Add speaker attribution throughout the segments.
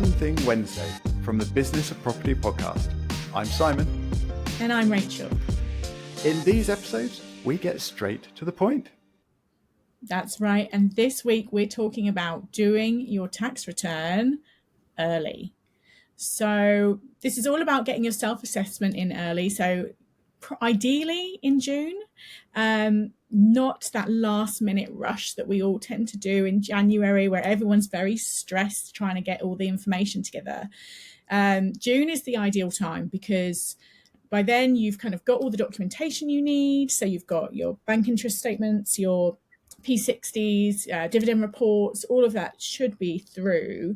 Speaker 1: One Thing Wednesday from the Business of Property podcast. I'm Simon.
Speaker 2: And I'm Rachel.
Speaker 1: In these episodes, we get straight to the point.
Speaker 2: That's right. And this week we're talking about doing your tax return early. So this is all about getting your self-assessment in early. So ideally in June, not that last minute rush that we all tend to do in January where everyone's very stressed trying to get all the information together. June is the ideal time because by then you've kind of got all the documentation you need. So you've got your bank interest statements, your P60s, dividend reports, all of that should be through.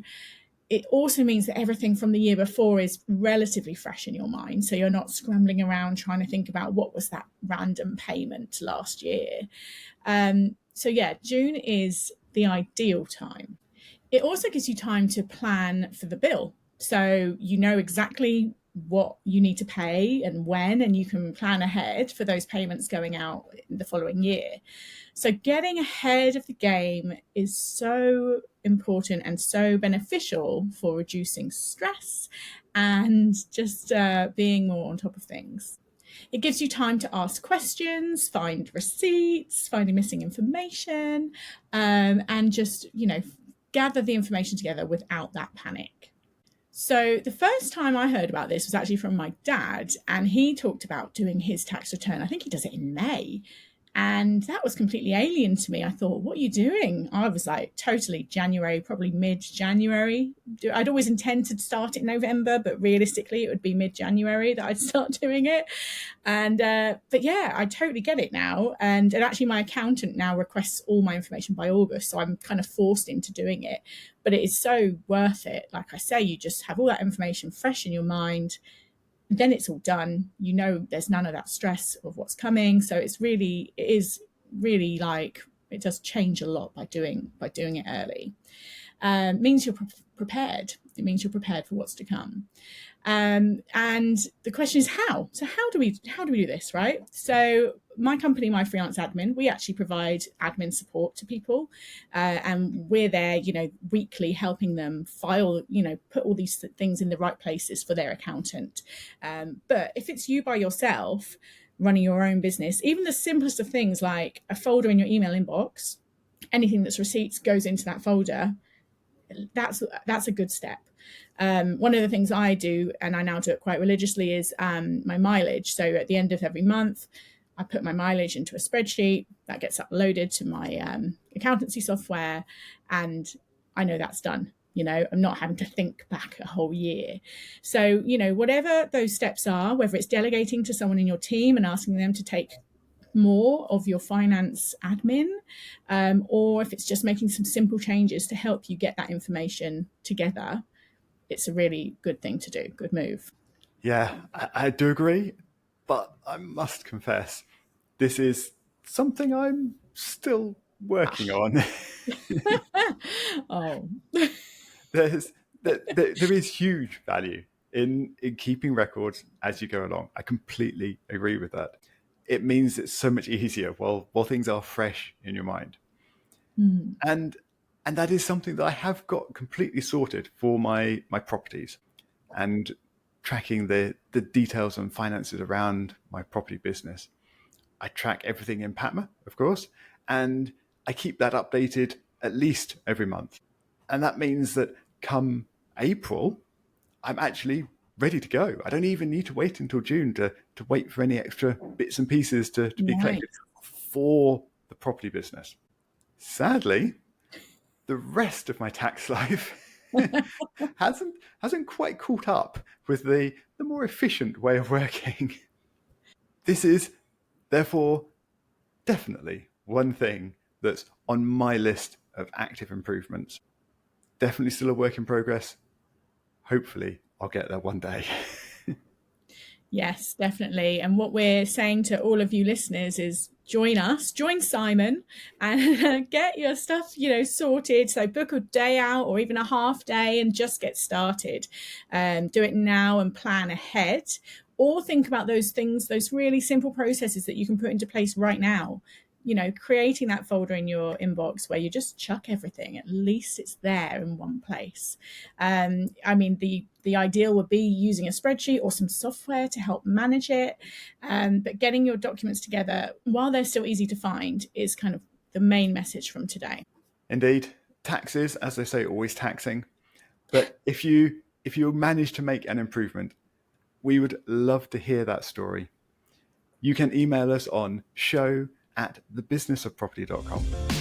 Speaker 2: It also means that everything from the year before is relatively fresh in your mind. So you're not scrambling around trying to think about what was that random payment last year. So yeah, June is the ideal time. It also gives you time to plan for the bill. So you know exactly what you need to pay and when, and you can plan ahead for those payments going out in the following year. So getting ahead of the game is so important and so beneficial for reducing stress and just being more on top of things. It gives you time to ask questions, find receipts, finding missing information, and just, gather the information together without that panic. So the first time I heard about this was actually from my dad, and he talked about doing his tax return. I think he does it in May. And that was completely alien to me. I thought, what are you doing? I was like, totally January, probably mid-January. I'd always intended to start it in November, but realistically, it would be mid-January that I'd start doing it. And but yeah, I totally get it now. And actually, my accountant now requests all my information by August, so I'm kind of forced into doing it. But it is so worth it. Like I say, you just have all that information fresh in your mind. Then it's all done. There's none of that stress of what's coming. So it is really like, it does change a lot by doing it early. It means you're prepared. It means you're prepared for what's to come. And the question is how? So how do we do this, right? So my company, My Freelance Admin, we actually provide admin support to people, and we're there, weekly helping them file, put all these things in the right places for their accountant. But if it's you by yourself running your own business, even the simplest of things like a folder in your email inbox, anything that's receipts goes into that folder. That's a good step. One of the things I do, and I now do it quite religiously, is my mileage. So at the end of every month, I put my mileage into a spreadsheet that gets uploaded to my accountancy software, and I know that's done. I'm not having to think back a whole year. So, whatever those steps are, whether it's delegating to someone in your team and asking them to take more of your finance admin, or if it's just making some simple changes to help you get that information together, it's a really good thing to do. Good move.
Speaker 1: Yeah, I do agree, but I must confess, this is something I'm still working on.
Speaker 2: Oh.
Speaker 1: There is huge value in keeping records as you go along. I completely agree with that. It means it's so much easier while things are fresh in your mind.
Speaker 2: Mm.
Speaker 1: And that is something that I have got completely sorted for my properties, and tracking the details and finances around my property business. I track everything in PATMA, of course, and I keep that updated at least every month. And that means that come April, I'm actually ready to go. I don't even need to wait until June to wait for any extra bits and pieces to be collected for the property business. Sadly, the rest of my tax life hasn't quite caught up with the more efficient way of working. This is, therefore, definitely one thing that's on my list of active improvements. Definitely still a work in progress. Hopefully, I'll get there one day.
Speaker 2: Yes, definitely. And what we're saying to all of you listeners is join Simon and get your stuff, sorted. So book a day out or even a half day and just get started. Do it now and plan ahead, or think about those things, those really simple processes that you can put into place right now. creating that folder in your inbox where you just chuck everything. At least it's there in one place. The ideal would be using a spreadsheet or some software to help manage it. But getting your documents together while they're still easy to find is kind of the main message from today.
Speaker 1: Indeed, taxes, as they say, always taxing. But if you manage to make an improvement, we would love to hear that story. You can email us on show@thebusinessofproperty.com.